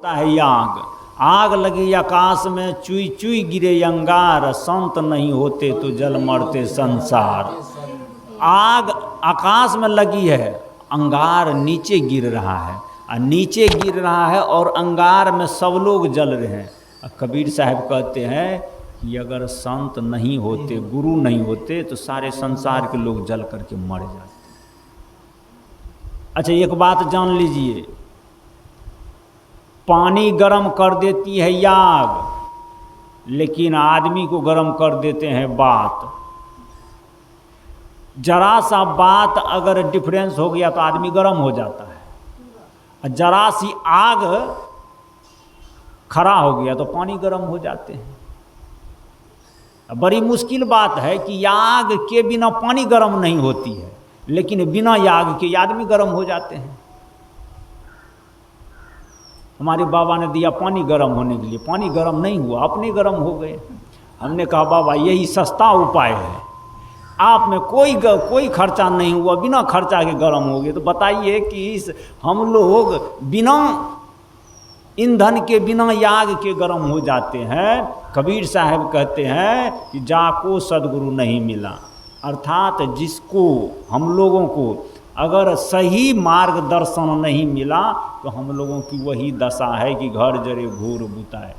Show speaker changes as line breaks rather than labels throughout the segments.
होता है याग, आग लगी आकाश में चुई चुई गिरे अंगार, संत नहीं होते तो जल मरते संसार। आग आकाश में लगी है, अंगार नीचे गिर रहा है, और नीचे गिर रहा है और अंगार में सब लोग जल रहे हैं। कबीर साहब कहते हैं कि अगर संत नहीं होते, गुरु नहीं होते, तो सारे संसार के लोग जल करके मर जाते। अच्छा, एक बात जान लीजिए, पानी गर्म कर देती है याग, लेकिन आदमी को गर्म कर देते हैं बात। जरा सा बात अगर डिफरेंस हो गया तो आदमी गर्म हो जाता है, जरा सी आग खड़ा हो गया तो पानी गर्म हो जाते हैं। बड़ी मुश्किल बात है कि याग के बिना पानी गर्म नहीं होती है, लेकिन बिना याग के आदमी गर्म हो जाते हैं। हमारे बाबा ने दिया पानी गर्म होने के लिए, पानी गर्म नहीं हुआ, अपने गर्म हो गए। हमने कहा बाबा यही सस्ता उपाय है, आप में कोई खर्चा नहीं हुआ, बिना खर्चा के गर्म हो गए। तो बताइए कि हम लोग बिना ईंधन के, बिना याग के गर्म हो जाते हैं। कबीर साहब कहते हैं कि जाको सदगुरु नहीं मिला, अर्थात जिसको, हम लोगों को अगर सही मार्गदर्शन नहीं मिला तो हम लोगों की वही दशा है कि घर जरे घूर बुताए।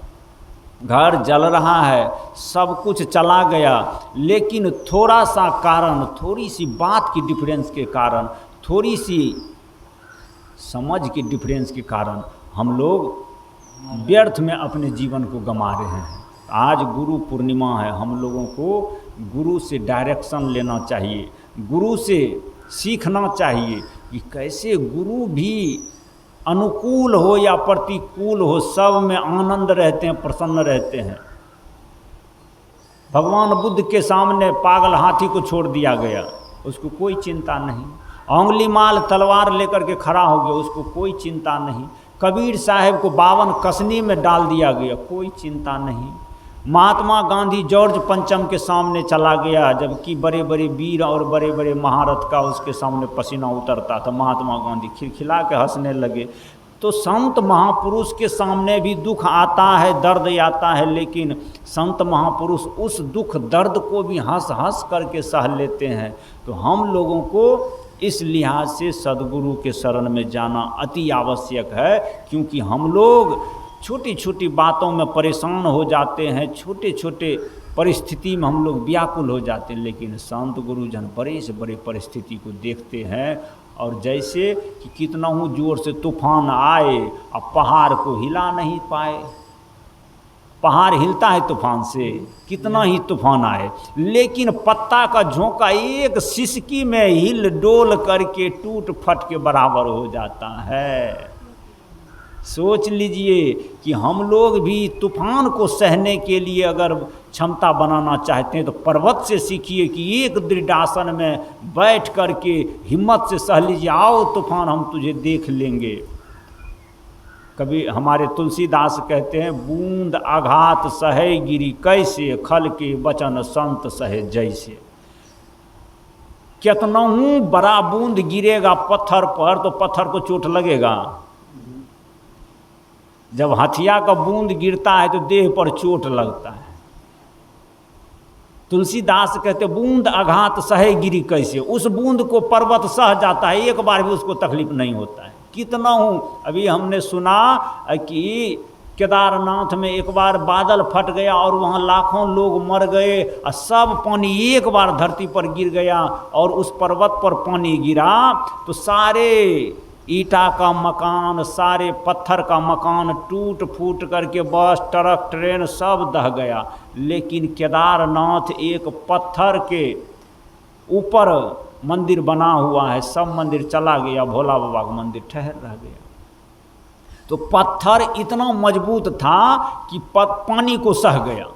घर जल रहा है, सब कुछ चला गया, लेकिन थोड़ा सा कारण, थोड़ी सी बात की डिफरेंस के कारण, थोड़ी सी समझ के डिफरेंस के कारण हम लोग व्यर्थ में अपने जीवन को गंवा रहे हैं। आज गुरु पूर्णिमा है, हम लोगों को गुरु से डायरेक्शन लेना चाहिए, गुरु से सीखना चाहिए कि कैसे गुरु भी अनुकूल हो या प्रतिकूल हो, सब में आनंद रहते हैं, प्रसन्न रहते हैं। भगवान बुद्ध के सामने पागल हाथी को छोड़ दिया गया, उसको कोई चिंता नहीं। अंगुली माल तलवार लेकर के खड़ा हो गया, उसको कोई चिंता नहीं। कबीर साहब को 52 कसनी में डाल दिया गया, कोई चिंता नहीं। महात्मा गांधी जॉर्ज पंचम के सामने चला गया, जबकि बड़े बड़े वीर और बड़े बड़े महारथ का उसके सामने पसीना उतरता था, महात्मा गांधी खिलखिला के हंसने लगे। तो संत महापुरुष के सामने भी दुख आता है, दर्द आता है, लेकिन संत महापुरुष उस दुख दर्द को भी हंस हंस करके सह लेते हैं। तो हम लोगों को इस लिहाज से सद्गुरु के शरण में जाना अति आवश्यक है, क्योंकि हम लोग छोटी छोटी बातों में परेशान हो जाते हैं, छोटे छोटे परिस्थिति में हम लोग व्याकुल हो जाते हैं, लेकिन संत गुरुजन बड़े से बड़े परिस्थिति को देखते हैं, और जैसे कि कितना ही जोर से तूफान आए और पहाड़ को हिला नहीं पाए। पहाड़ हिलता है तूफान से, कितना ही तूफान आए, लेकिन पत्ता का झोंका एक सिसकी में हिल डोल करके टूट फट के बराबर हो जाता है। सोच लीजिए कि हम लोग भी तूफान को सहने के लिए अगर क्षमता बनाना चाहते हैं तो पर्वत से सीखिए कि एक दृढ़ासन में बैठ करके हिम्मत से सह लीजिए, आओ तूफान हम तुझे देख लेंगे। कभी हमारे तुलसीदास कहते हैं, बूंद आघात सहे गिरी कैसे, खल के बचन संत सहे जैसे। कितना हूँ बड़ा बूंद गिरेगा पत्थर पर तो पत्थर को चोट लगेगा, जब हथिया का बूंद गिरता है तो देह पर चोट लगता है। तुलसीदास कहते बूंद आघात सहे गिरी कैसे, उस बूंद को पर्वत सह जाता है, एक बार भी उसको तकलीफ नहीं होता है। कितना हूँ, अभी हमने सुना कि केदारनाथ में एक बार बादल फट गया और वहाँ लाखों लोग मर गए, और सब पानी एक बार धरती पर गिर गया, और उस पर्वत पर पानी गिरा तो सारे ईटा का मकान, सारे पत्थर का मकान टूट फूट करके बस ट्रक ट्रेन सब दह गया। लेकिन केदारनाथ एक पत्थर के ऊपर मंदिर बना हुआ है, सब मंदिर चला गया, भोला बाबा का मंदिर ठहर रह गया। तो पत्थर इतना मजबूत था कि पानी को सह गया।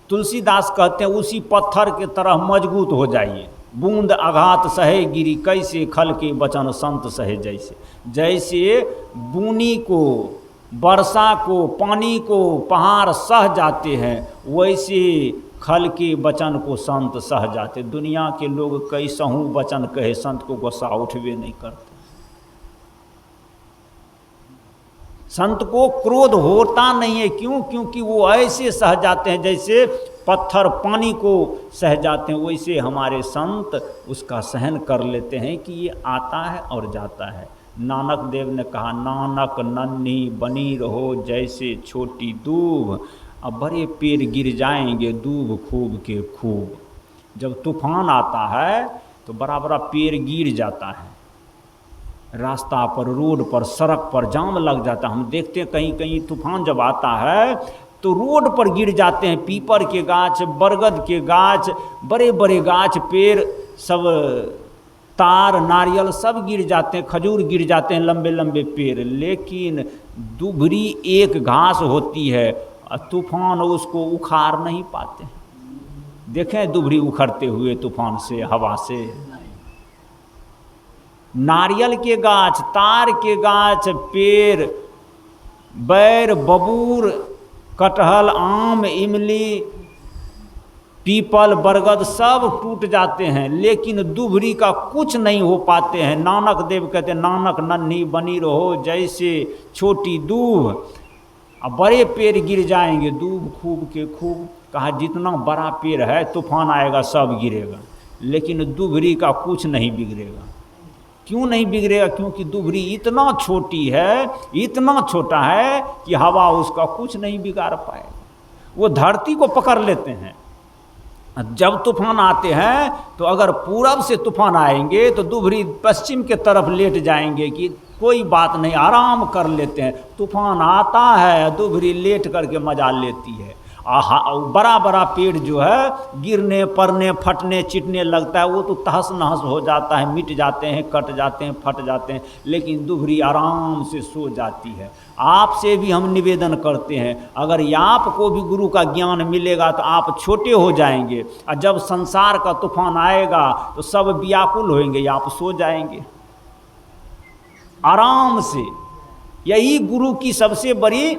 तुलसीदास कहते हैं उसी पत्थर के तरह मजबूत हो जाइए। बूंद आघात सहे गिरी कैसे, खल के बचन संत सहे जैसे। जैसे बूनी को, वर्षा को, पानी को पहाड़ सह जाते हैं, वैसे खल के वचन को संत सह जाते। दुनिया के लोग कैसहूँ वचन कहे, संत को गुस्सा उठवे नहीं करते। संत को क्रोध होता नहीं है। क्यों? क्योंकि वो ऐसे सह जाते हैं जैसे पत्थर पानी को सह जाते हैं, वैसे हमारे संत उसका सहन कर लेते हैं कि ये आता है और जाता है। नानक देव ने कहा, नानक नन्ही बनी रहो जैसे छोटी दूब, अब बड़े पेड़ गिर जाएंगे दूब खूब के खूब। जब तूफान आता है तो बड़ा बड़ा पेड़ गिर जाता है, रास्ता पर, रोड पर, सड़क पर जाम लग जाता है। हम देखते हैं कहीं कहीं तूफान जब आता है तो रोड पर गिर जाते हैं पीपर के गाछ, बरगद के गाछ, बड़े बड़े गाछ, पेड़ सब, तार, नारियल सब गिर जाते हैं, खजूर गिर जाते हैं, लंबे लंबे पेड़। लेकिन दुभरी एक घास होती है, तूफान उसको उखाड़ नहीं पाते। देखें दुभरी उखड़ते हुए तूफान से, हवा से। नारियल के गाछ, तार के गाछ, पेड़, बैर, बबूर, कटहल, आम, इमली, पीपल, बरगद सब टूट जाते हैं, लेकिन दुभरी का कुछ नहीं हो पाते हैं। नानक देव कहते हैं, नानक नन्ही बनी रहो जैसे छोटी दूब, अब बड़े पेड़ गिर जाएंगे दूब खूब के खूब। कहा जितना बड़ा पेड़ है तूफान आएगा सब गिरेगा, लेकिन दुभरी का कुछ नहीं बिगड़ेगा। क्यों नहीं बिगड़ेगा? क्योंकि दुभरी इतना छोटी है, इतना छोटा है कि हवा उसका कुछ नहीं बिगाड़ पाएगा। वो धरती को पकड़ लेते हैं। जब तूफान आते हैं तो अगर पूरब से तूफान आएंगे तो दुभरी पश्चिम के तरफ लेट जाएंगे कि कोई बात नहीं, आराम कर लेते हैं। तूफान आता है, दुभरी लेट करके मजा लेती है। बड़ा बड़ा पेड़ जो है गिरने, पड़ने, फटने, चिटने लगता है, वो तो तहस नहस हो जाता है, मिट जाते हैं, कट जाते हैं, फट जाते हैं, लेकिन दुभरी आराम से सो जाती है। आपसे भी हम निवेदन करते हैं, अगर आपको भी गुरु का ज्ञान मिलेगा तो आप छोटे हो जाएंगे, और जब संसार का तूफान आएगा तो सब व्याकुल होंगे, आप सो जाएंगे आराम से। यही गुरु की सबसे बड़ी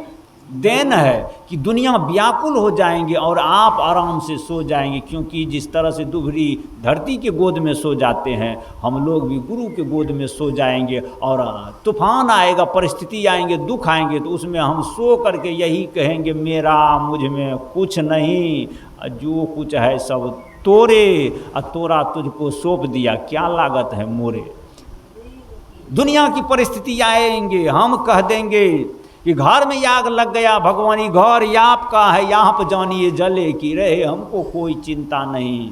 देन है कि दुनिया व्याकुल हो जाएंगे और आप आराम से सो जाएंगे। क्योंकि जिस तरह से दुभरी धरती के गोद में सो जाते हैं, हम लोग भी गुरु के गोद में सो जाएंगे। और तूफान आएगा, परिस्थिति आएंगे, दुख आएंगे, तो उसमें हम सो करके यही कहेंगे, मेरा मुझ में कुछ नहीं, जो कुछ है सब तोरे, और तोरा तुझको सौंप दिया, क्या लागत है मोरे। दुनिया की परिस्थिति आएंगे, हम कह देंगे कि घर में आग लग गया, भगवानी घर याप का है, यहाँ पर जानिए जले की रहे, हमको कोई चिंता नहीं।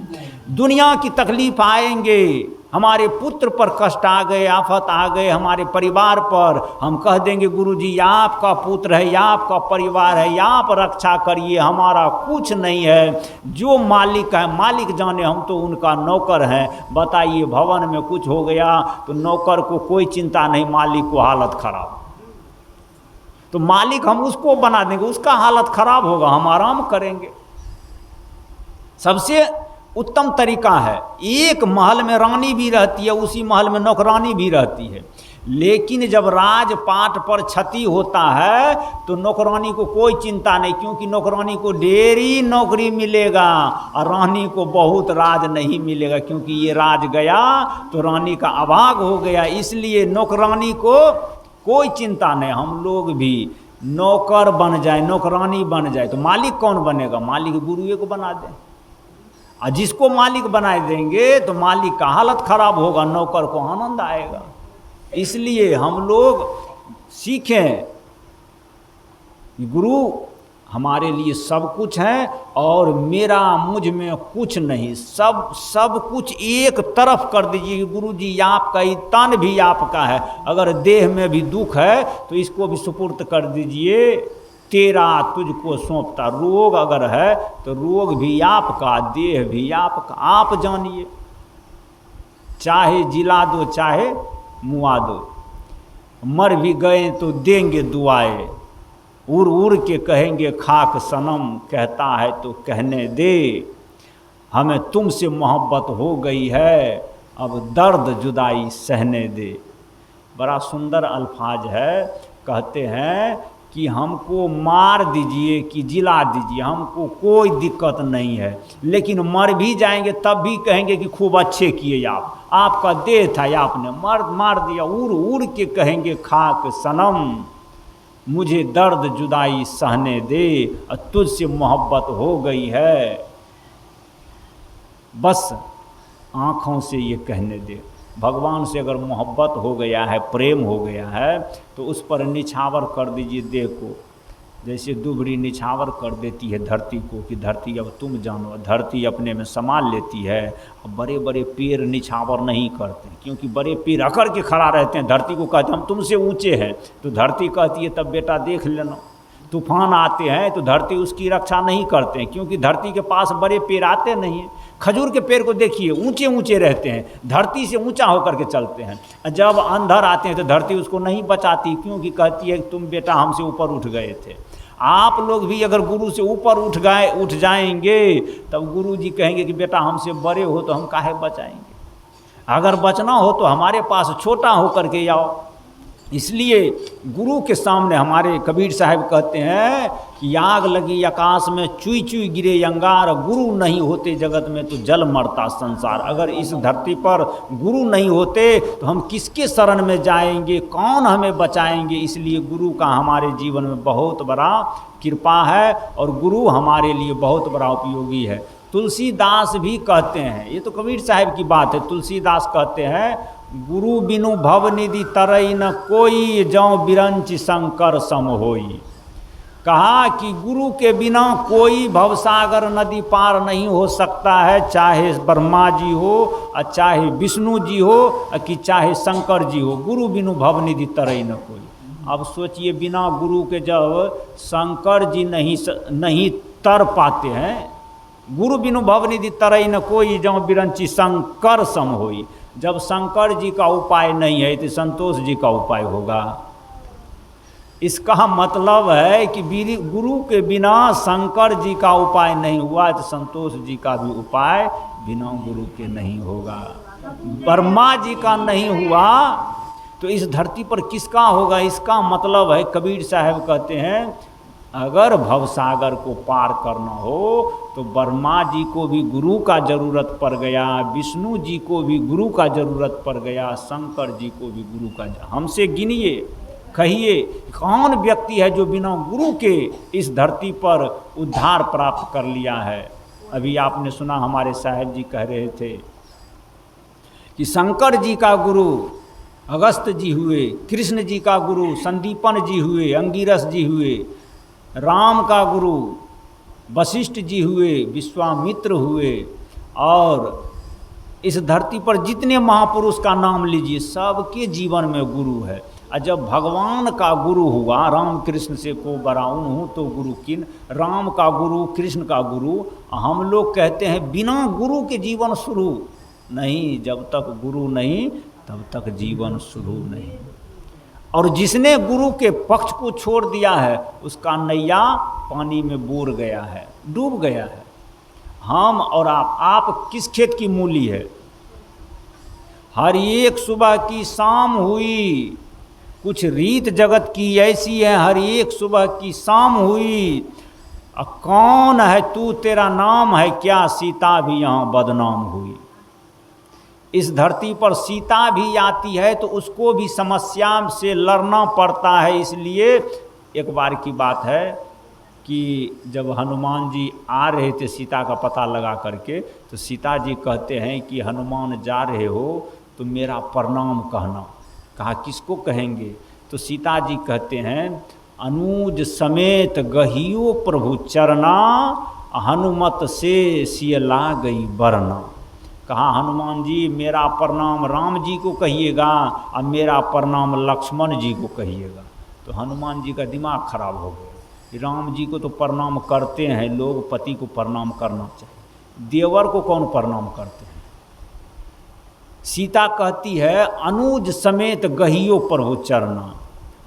दुनिया की तकलीफ आएंगे, हमारे पुत्र पर कष्ट आ गए, आफत आ गए हमारे परिवार पर, हम कह देंगे गुरुजी आपका पुत्र है, आपका परिवार है, आप रक्षा करिए, हमारा कुछ नहीं है। जो मालिक है मालिक जाने, हम तो उनका नौकर हैं। बताइए भवन में कुछ हो गया तो नौकर को कोई चिंता नहीं, मालिक को हालत खराब, तो मालिक हम उसको बना देंगे, उसका हालत खराब होगा, हम आराम करेंगे। सबसे उत्तम तरीका है, एक महल में रानी भी रहती है, उसी महल में नौकरानी भी रहती है, लेकिन जब राजपाट पर क्षति होता है तो नौकरानी को कोई चिंता नहीं, क्योंकि नौकरानी को ढेरी नौकरी मिलेगा और रानी को बहुत राज नहीं मिलेगा, क्योंकि ये राज गया तो रानी का अभाग हो गया। इसलिए नौकरानी को कोई चिंता नहीं। हम लोग भी नौकर बन जाए, नौकरानी बन जाए तो मालिक कौन बनेगा? मालिक गुरुए को बना दें, और जिसको मालिक बना देंगे तो मालिक का हालत खराब होगा, नौकर को आनंद आएगा। इसलिए हम लोग सीखें कि गुरु हमारे लिए सब कुछ है और मेरा मुझ में कुछ नहीं, सब कुछ एक तरफ कर दीजिए। गुरुजी आपका ही तन भी आपका है, अगर देह में भी दुख है तो इसको भी सुपुर्द कर दीजिए, तेरा तुझको सौंपता। रोग अगर है तो रोग भी आपका, देह भी आपका, आप जानिए, चाहे जिला दो चाहे मुआ दो, मर भी गए तो देंगे दुआएं, उड़ उड़ के कहेंगे खाक सनम, कहता है तो कहने दे, हमें तुमसे मोहब्बत हो गई है, अब दर्द जुदाई सहने दे। बड़ा सुंदर अल्फाज है, कहते हैं कि हमको मार दीजिए कि जिला दीजिए, हमको कोई दिक्कत नहीं है, लेकिन मर भी जाएंगे तब भी कहेंगे कि खूब अच्छे किए आप, आपका देह था, आपने मार दिया, उड़ उड़ के कहेंगे खाक सनम, मुझे दर्द जुदाई सहने दे, तुझसे मोहब्बत हो गई है, बस आँखों से ये कहने दे। भगवान से अगर मोहब्बत हो गया है, प्रेम हो गया है, तो उस पर निछावर कर दीजिए देह को, जैसे दुबरी निछावर कर देती है धरती को कि धरती अब तुम जानो, धरती अपने में संभाल लेती है। अब बड़े बड़े पेड़ निछावर नहीं करते, क्योंकि बड़े पेड़ अकड़ के खड़ा रहते हैं, धरती को कहते हम तुमसे ऊंचे हैं, तो धरती कहती है तब बेटा देख लेना। तूफान आते हैं तो धरती उसकी रक्षा नहीं करते हैं, क्योंकि धरती के पास बड़े पेड़ आते नहीं हैं। खजूर के पेड़ को देखिए, ऊंचे ऊंचे रहते हैं, धरती से ऊंचा होकर के चलते हैं। जब अंधर आते हैं तो धरती उसको नहीं बचाती, क्योंकि कहती है तुम बेटा हमसे ऊपर उठ गए थे। आप लोग भी अगर गुरु से ऊपर उठ जाएंगे, तब गुरु जी कहेंगे कि बेटा हमसे बड़े हो तो हम काहे बचाएंगे, अगर बचना हो तो हमारे पास छोटा होकर के आओ। इसलिए गुरु के सामने हमारे कबीर साहब कहते हैं कि आग लगी आकाश में चुई चुई गिरे अंगार, गुरु नहीं होते जगत में तो जल मरता संसार। अगर इस धरती पर गुरु नहीं होते तो हम किसके शरण में जाएंगे, कौन हमें बचाएंगे। इसलिए गुरु का हमारे जीवन में बहुत बड़ा कृपा है और गुरु हमारे लिए बहुत बड़ा उपयोगी है। तुलसीदास भी कहते हैं, ये तो कबीर साहब की बात है, तुलसीदास कहते हैं गुरु बिनु भवनिधि तरई न कोई, जौ बिरंच शंकर सम होई। कहा कि गुरु के बिना कोई भवसागर नदी पार नहीं हो सकता है, चाहे ब्रह्मा जी हो और चाहे विष्णु जी हो कि चाहे शंकर जी हो, गुरु बिनु भवनिधि तरई न कोई। अब सोचिए, बिना गुरु के जब शंकर जी नहीं तर पाते हैं, गुरु बिनु भवनिधि तरई न कोई, जौ बिरंची शंकर सम होई। जब शंकर जी का उपाय नहीं है तो संतोष जी का उपाय होगा। इसका मतलब है कि गुरु के बिना शंकर जी का उपाय नहीं हुआ तो संतोष जी का भी उपाय बिना गुरु के नहीं होगा। ब्रह्मा जी का नहीं हुआ तो इस धरती पर किसका होगा। इसका मतलब है, कबीर साहब कहते हैं अगर भवसागर को पार करना हो तो ब्रह्मा जी को भी गुरु का जरूरत पड़ गया, विष्णु जी को भी गुरु का जरूरत पड़ गया, शंकर जी को भी गुरु का। हमसे गिनिए, कहिए कौन व्यक्ति है जो बिना गुरु के इस धरती पर उद्धार प्राप्त कर लिया है। अभी आपने सुना हमारे साहब जी कह रहे थे कि शंकर जी का गुरु अगस्त जी हुए, कृष्ण जी का गुरु संदीपन जी हुए, अंगिरस जी हुए, राम का गुरु वशिष्ठ जी हुए, विश्वामित्र हुए, और इस धरती पर जितने महापुरुष का नाम लीजिए सबके जीवन में गुरु है। और जब भगवान का गुरु हुआ, राम कृष्ण से को बराउन हूँ तो गुरु किन, राम का गुरु कृष्ण का गुरु। हम लोग कहते हैं बिना गुरु के जीवन शुरू नहीं, जब तक गुरु नहीं तब तक जीवन शुरू नहीं। और जिसने गुरु के पक्ष को छोड़ दिया है उसका नैया पानी में बूर गया है, डूब गया है। हम और आप किस खेत की मूली है। हर एक सुबह की शाम हुई, कुछ रीत जगत की ऐसी है, हर एक सुबह की शाम हुई। कौन है तू, तेरा नाम है क्या, सीता भी यहाँ बदनाम हुई। इस धरती पर सीता भी आती है तो उसको भी समस्या से लड़ना पड़ता है। इसलिए एक बार की बात है कि जब हनुमान जी आ रहे थे सीता का पता लगा करके, तो सीता जी कहते हैं कि हनुमान जा रहे हो तो मेरा प्रणाम कहना। कहा किसको कहेंगे, तो सीता जी कहते हैं अनुज समेत गहियो प्रभु चरना, हनुमत से सियला गई बरना। कहा हनुमान जी मेरा प्रणाम राम जी को कहिएगा और मेरा प्रणाम लक्ष्मण जी को कहिएगा। तो हनुमान जी का दिमाग खराब हो गया। राम जी को तो प्रणाम करते हैं लोग, पति को प्रणाम करना चाहिए, देवर को कौन प्रणाम करते हैं। सीता कहती है अनुज समेत गहियो प्रभु चरना,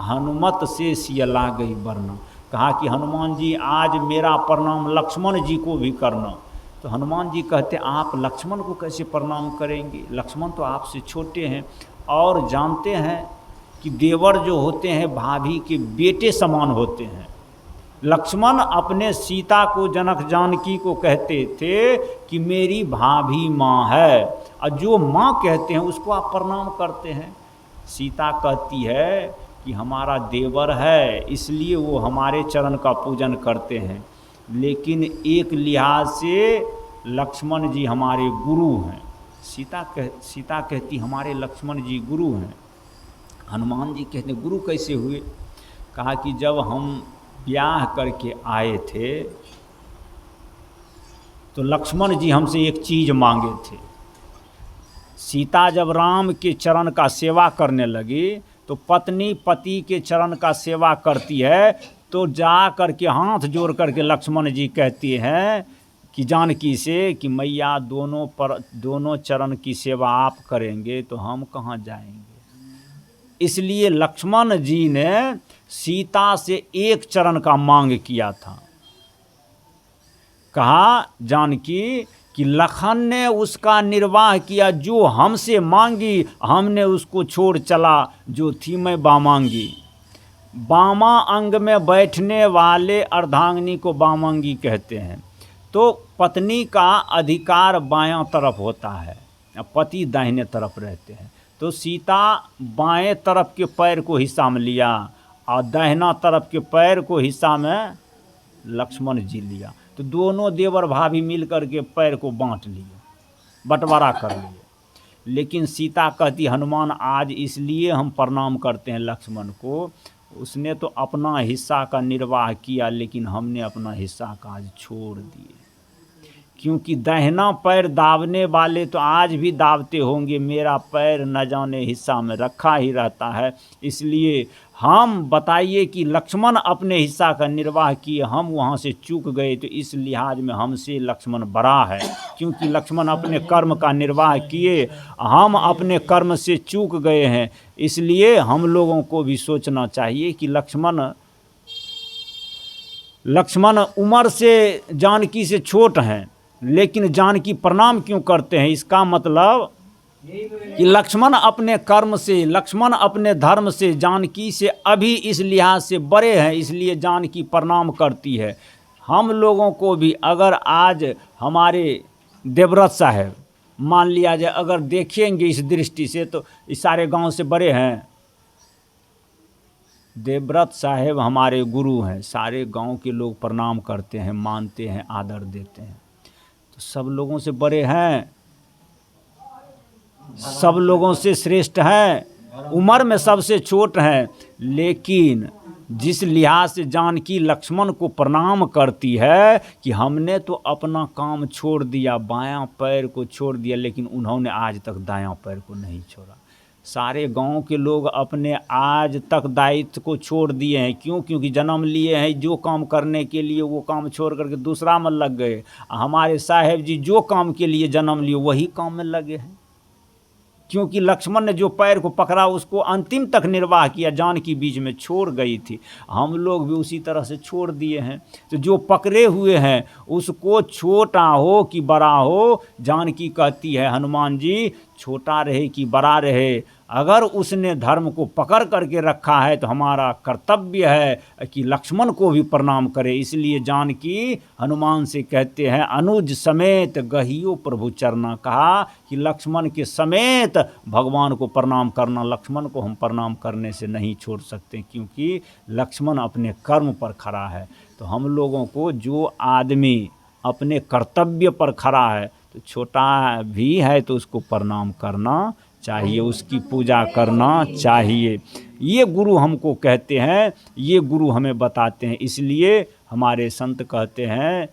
हनुमत से सियला गई बरना। कहा कि हनुमान जी आज मेरा प्रणाम लक्ष्मण जी को भी करना। तो हनुमान जी कहते आप लक्ष्मण को कैसे प्रणाम करेंगे, लक्ष्मण तो आपसे छोटे हैं, और जानते हैं कि देवर जो होते हैं भाभी के बेटे समान होते हैं। लक्ष्मण अपने सीता को जनक जानकी को कहते थे कि मेरी भाभी माँ है, और जो माँ कहते हैं उसको आप प्रणाम करते हैं। सीता कहती है कि हमारा देवर है इसलिए वो हमारे चरण का पूजन करते हैं, लेकिन एक लिहाज से लक्ष्मण जी हमारे गुरु हैं। सीता कहती हमारे लक्ष्मण जी गुरु हैं। हनुमान जी कहते गुरु कैसे हुए? कहा कि जब हम ब्याह करके आए थे तो लक्ष्मण जी हमसे एक चीज़ मांगे थे। सीता जब राम के चरण का सेवा करने लगी तो पत्नी पति के चरण का सेवा करती है, तो जा करके हाथ जोड़ करके लक्ष्मण जी कहती हैं कि जानकी से कि मैया दोनों चरण की सेवा आप करेंगे तो हम कहाँ जाएंगे। इसलिए लक्ष्मण जी ने सीता से एक चरण का मांग किया था। कहा जानकी कि लखन ने उसका निर्वाह किया, जो हमसे मांगी हमने उसको छोड़ चला, जो थी मैं बामांगी। बामा अंग में बैठने वाले अर्धांगिनी को बामांगी कहते हैं। तो पत्नी का अधिकार बायां तरफ होता है, पति दाहिने तरफ रहते हैं। तो सीता बाएं तरफ के पैर को हिस्सा में लिया और दाहिना तरफ के पैर को हिस्सा में लक्ष्मण जी लिया। तो दोनों देवर भाभी मिल कर के पैर को बांट लिए, बंटवारा कर लिए। लेकिन सीता कहती हनुमान आज इसलिए हम प्रणाम करते हैं लक्ष्मण को, उसने तो अपना हिस्सा का निर्वाह किया लेकिन हमने अपना हिस्सा का आज छोड़ दिए। क्योंकि दाहिना पैर दावने वाले तो आज भी दावते होंगे, मेरा पैर न जाने हिस्सा में रखा ही रहता है। इसलिए हम बताइए कि लक्ष्मण अपने हिस्सा का निर्वाह किए, हम वहाँ से चूक गए, तो इस लिहाज में हमसे लक्ष्मण बड़ा है। क्योंकि लक्ष्मण अपने कर्म का निर्वाह किए, हम अपने कर्म से चूक गए हैं। इसलिए हम लोगों को भी सोचना चाहिए कि लक्ष्मण उम्र से जानकी से छोट हैं, लेकिन जानकी प्रणाम क्यों करते हैं? इसका मतलब कि लक्ष्मण अपने कर्म से, लक्ष्मण अपने धर्म से जानकी से अभी इस लिहाज से बड़े हैं, इसलिए जानकी प्रणाम करती है। हम लोगों को भी अगर आज हमारे देवव्रत साहब मान लिया जाए, अगर देखेंगे इस दृष्टि से तो इस सारे गांव से बड़े हैं। देवव्रत साहब हमारे गुरु हैं, सारे गांव के लोग प्रणाम करते हैं, मानते हैं, आदर देते हैं, तो सब लोगों से बड़े हैं, सब लोगों से श्रेष्ठ हैं, उम्र में सबसे छोट हैं। लेकिन जिस लिहाज से जानकी लक्ष्मण को प्रणाम करती है कि हमने तो अपना काम छोड़ दिया, बायां पैर को छोड़ दिया, लेकिन उन्होंने आज तक दायां पैर को नहीं छोड़ा। सारे गांव के लोग अपने आज तक दायित्व को छोड़ दिए हैं। क्यों? क्योंकि जन्म लिए हैं जो काम करने के लिए, वो काम छोड़ करके दूसरा में लग गए। हमारे साहेब जी जो काम के लिए जन्म लिए वही काम में लगे हैं। क्योंकि लक्ष्मण ने जो पैर को पकड़ा उसको अंतिम तक निर्वाह किया, जानकी बीच में छोड़ गई थी। हम लोग भी उसी तरह से छोड़ दिए हैं। तो जो पकड़े हुए हैं उसको छोटा हो कि बड़ा हो, जानकी कहती है हनुमान जी छोटा रहे कि बड़ा रहे, अगर उसने धर्म को पकड़ करके रखा है तो हमारा कर्तव्य है कि लक्ष्मण को भी प्रणाम करे। इसलिए जानकी हनुमान से कहते हैं अनुज समेत गहियो प्रभु चरना, कहा कि लक्ष्मण के समेत भगवान को प्रणाम करना। लक्ष्मण को हम प्रणाम करने से नहीं छोड़ सकते, क्योंकि लक्ष्मण अपने कर्म पर खड़ा है। तो हम लोगों को जो आदमी अपने कर्तव्य पर खड़ा है, तो छोटा भी है तो उसको प्रणाम करना चाहिए, उसकी पूजा करना चाहिए। ये गुरु हमको कहते हैं, ये गुरु हमें बताते हैं। इसलिए हमारे संत कहते हैं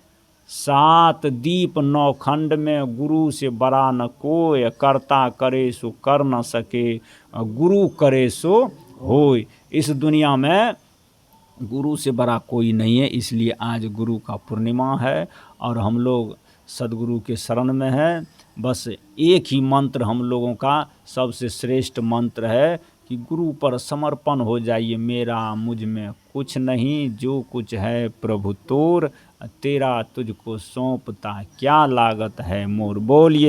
7 दीप 9 खंड में गुरु से बड़ा न कोय, कर्ता करे सो कर न सके, गुरु करे सो होय। इस दुनिया में गुरु से बड़ा कोई नहीं है। इसलिए आज गुरु का पूर्णिमा है और हम लोग सदगुरु के शरण में हैं। बस एक ही मंत्र हम लोगों का सबसे श्रेष्ठ मंत्र है कि गुरु पर समर्पण हो जाइए। मेरा मुझ में कुछ नहीं, जो कुछ है प्रभु तोर, तेरा तुझको सौंपता क्या लागत है मोर। बोलिए।